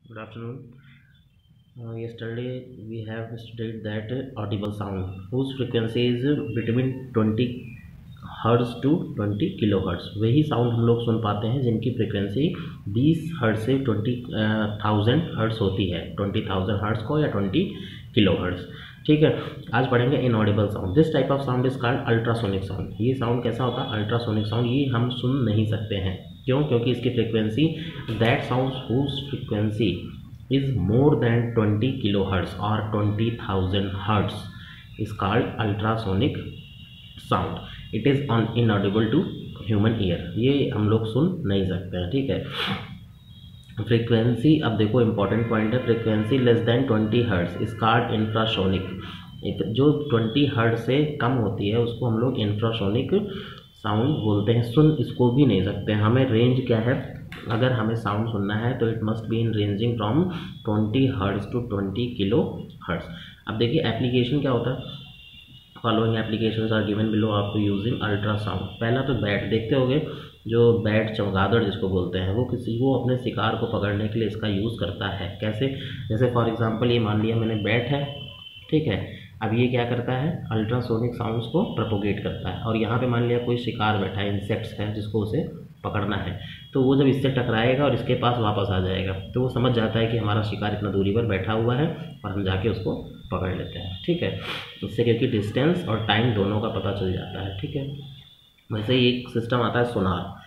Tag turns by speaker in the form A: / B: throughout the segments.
A: Good afternoon. Yesterday we have studied that audible sound whose frequency is between 20 hertz to 20 kilo hertz. वही sound हम लोग सुन पाते हैं जिनकी फ्रिक्वेंसी 20 हर्ट्ज से 20,000 हर्ट्ज होती है, 20,000 हर्ट्ज को या 20 किलो हर्ट्ज। ठीक है, आज पढ़ेंगे inaudible sound. This type of sound is called ultrasonic sound. ये साउंड कैसा होता है? Ultrasonic sound. ये हम सुन नहीं सकते हैं। क्यों? क्योंकि इसकी frequency that sound whose frequency is more than 20 kilohertz or 20,000 hertz is called ultrasonic sound. It is inaudible to human ear. ये हम लोग सुन नहीं सकते हैं। ठीक है, फ्रीक्वेंसी अब देखो इंपॉर्टेंट पॉइंट है। Frequency less than 20 hertz is called infrasonic. एक जो 20 हर्ट्ज से कम होती है उसको हम लोग इंफ्रासोनिक साउंड बोलते हैं। सुन इसको भी नहीं सकते। हमें रेंज क्या है? अगर हमें साउंड सुनना है तो it must be in ranging from 20 hertz to 20 kilo hertz. अब देखिए एप्लीकेशन क्या होता है। Following applications are given below after using ultrasound. पहला तो बैट देखते होंगे, जो बैट चमगादड़ जिसको बोलते हैं, वो अपने शिकार को पकड़ने के लिए इसका यूज़ करता है। कैसे? जैसे फॉर एग्जांपल ये मान लिया मैंने बैट है, ठीक है। अब ये क्या करता है? अल्ट्रासोनिक साउंड्स को प्रोपोगेट करता है। और यहाँ पे मान लिया कोई शिकार बैठा है, इंसेक्ट्स है जिसको उसे पकड़ना है, तो वो जब इससे टकराएगा और इसके पास वापस आ जाएगा तो वो समझ जाता है कि हमारा शिकार इतना दूरी पर बैठा हुआ है और हम जाके उसको पकड़ लेते हैं। ठीक है, इससे क्योंकि डिस्टेंस और टाइम दोनों का पता चल जाता है। ठीक है, वैसे ही एक सिस्टम आता है सोनार।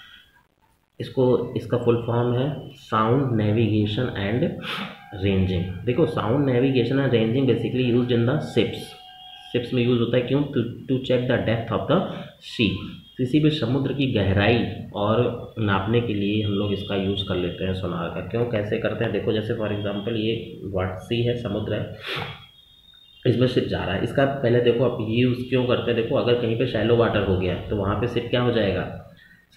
A: इसका फुल फॉर्म है साउंड नेविगेशन एंड रेंजिंग। देखो sound navigation and ranging basically used in the ships में यूज होता है। क्यों? To check the depth of the sea. किसी भी समुद्र की गहराई और नापने के लिए हम लोग इसका यूज़ कर लेते हैं सोनार का। क्यों? कैसे करते हैं? देखो जैसे फॉर एग्जांपल ये वाट सी है, समुद्र है, इसमें शिप जा रहा है। इसका पहले देखो आप ये यूज़ क्यों करते हैं। देखो अगर कहीं पे शैलो वाटर हो गया तो वहाँ पे शिप क्या हो जाएगा?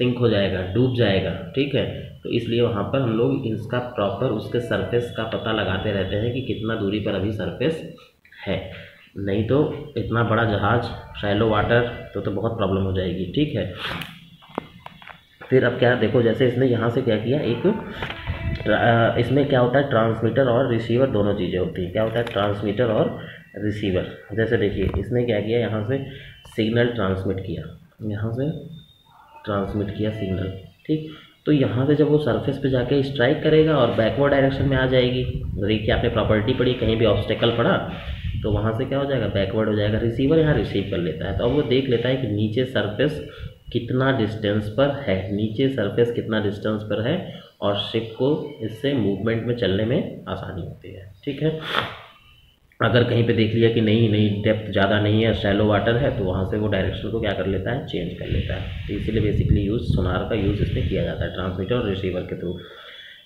A: सिंक हो जाएगा, डूब जाएगा। ठीक है, तो इसलिए वहाँ पर हम लोग इसका प्रॉपर उसके सरफेस का पता लगाते रहते हैं कि कितना दूरी पर अभी सरफेस है। नहीं तो इतना बड़ा जहाज शैलो वाटर तो बहुत प्रॉब्लम हो जाएगी। ठीक है, फिर अब क्या देखो, जैसे इसने यहाँ से क्या किया, इसमें क्या होता है? ट्रांसमीटर और रिसीवर दोनों चीज़ें होती हैं। क्या होता है? ट्रांसमीटर और रिसीवर। जैसे देखिए इसने क्या किया, यहाँ से सिग्नल ट्रांसमिट किया, यहाँ से ट्रांसमिट किया सिग्नल। ठीक, तो यहाँ से जब वो सरफेस पे जाके स्ट्राइक करेगा और बैकवर्ड डायरेक्शन में आ जाएगी। देखिए आपने प्रॉपर्टी पढ़ी, कहीं भी ऑब्स्टेकल पड़ा तो वहाँ से क्या हो जाएगा? बैकवर्ड हो जाएगा। रिसीवर यहाँ रिसीव कर लेता है, तो अब वो देख लेता है कि नीचे सरफेस कितना डिस्टेंस पर है, नीचे सरफेस कितना डिस्टेंस पर है, और शिप को इससे मूवमेंट में चलने में आसानी होती है। ठीक है, अगर कहीं पे देख लिया कि नहीं डेप्थ ज़्यादा नहीं है, शैलो वाटर है, तो वहाँ से वो डायरेक्शन को क्या कर लेता है? चेंज कर लेता है। तो इसीलिए बेसिकली सोनार का यूज़ इसमें किया जाता है ट्रांसमीटर और रिसीवर के थ्रू।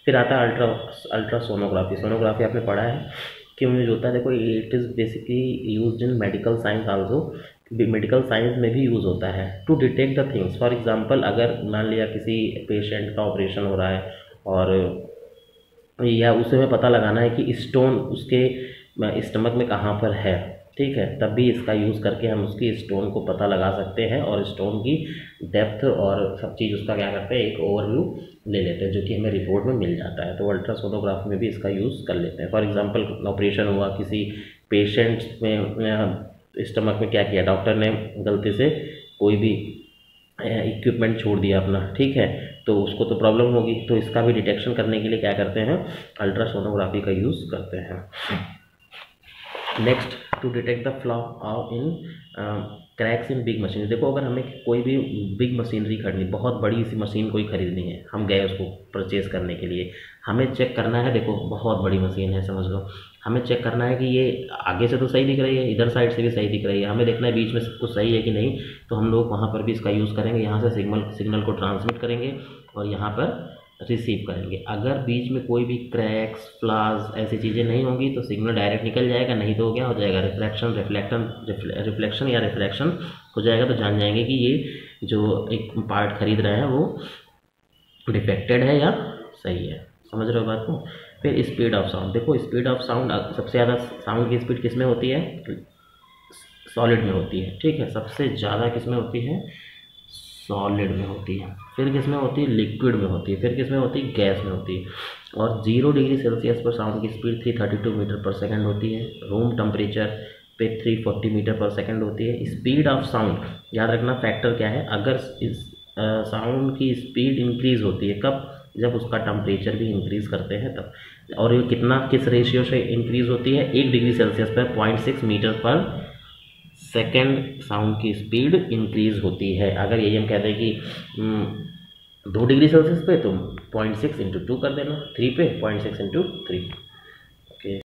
A: फिर आता है अल्ट्रासोनोग्राफी। सोनोग्राफी आपने पढ़ा है, क्यों यूज होता है? देखो it is basically used in medical science also. Medical science में भी यूज़ होता है to detect the things. For example अगर मान लिया किसी पेशेंट का ऑपरेशन हो रहा है और या उसे हमें पता लगाना है कि स्टोन उसके स्टमक में कहाँ पर है, ठीक है, तब भी इसका यूज़ करके हम उसकी स्टोन को पता लगा सकते हैं और स्टोन की डेप्थ और सब चीज़ उसका क्या करते हैं? एक ओवरव्यू ले लेते हैं, जो कि हमें रिपोर्ट में मिल जाता है। तो अल्ट्रासोनोग्राफी में भी इसका यूज़ कर लेते हैं। फॉर एग्जांपल ऑपरेशन हुआ किसी पेशेंट में, स्टमक में क्या किया डॉक्टर ने? गलती से कोई भी इक्विपमेंट छोड़ दिया अपना, ठीक है, तो उसको तो प्रॉब्लम होगी। तो इसका भी डिटेक्शन करने के लिए क्या करते हैं? अल्ट्रासोनोग्राफी का यूज़ करते हैं। Next, to detect the flaw in cracks in big machine. देखो अगर हमें कोई भी बिग मशीनरी खरीदनी, बहुत बड़ी सी मशीन कोई ख़रीदनी है, हम गए उसको परचेज़ करने के लिए, हमें चेक करना है। देखो बहुत बड़ी मशीन है समझ लो, हमें चेक करना है कि ये आगे से तो सही दिख रही है, इधर साइड से भी सही दिख रही है, हमें देखना है बीच में सब कुछ सही है कि नहीं। तो हम लोग वहाँ पर भी इसका यूज़ करेंगे। यहाँ से सिग्नल को ट्रांसमिट करेंगे और यहाँ पर रिसीव करेंगे। अगर बीच में कोई भी क्रैक्स, फ्लाज ऐसी चीज़ें नहीं होंगी तो सिग्नल डायरेक्ट निकल जाएगा, नहीं तो क्या हो जाएगा? रिफ्लेक्शन या रिफ्रैक्शन हो जाएगा। तो जान जाएंगे कि ये जो एक पार्ट खरीद रहे हैं वो डिफेक्टेड है या सही है। समझ रहे हो बात को? फिर स्पीड ऑफ साउंड। देखो स्पीड ऑफ साउंड, सबसे ज़्यादा साउंड की स्पीड किस में होती है? सॉलिड में होती है। ठीक है, सबसे ज़्यादा किस में होती है? सॉलिड में होती है, फिर किस में होती है, लिक्विड में होती है, फिर किस में होती है, गैस में होती है। और 0 डिग्री सेल्सियस पर साउंड की स्पीड 332 मीटर पर सेकंड होती है। रूम टेम्परेचर पे 340 मीटर पर सेकंड होती है। स्पीड ऑफ साउंड, याद रखना फैक्टर क्या है, अगर इस साउंड की स्पीड इंक्रीज होती है कब, जब उसका टेम्परेचर भी इंक्रीज करते हैं तब। और ये कितना, किस रेशियो से इंक्रीज होती है, 1 डिग्री सेल्सियस पर 0.6 मीटर पर सेकेंड साउंड की स्पीड इंक्रीज होती है। अगर यही हम कहते हैं कि 2 डिग्री सेल्सियस पे तो 0.6 इंटू 2 कर देना, 3 पे 0.6 इंटू 3।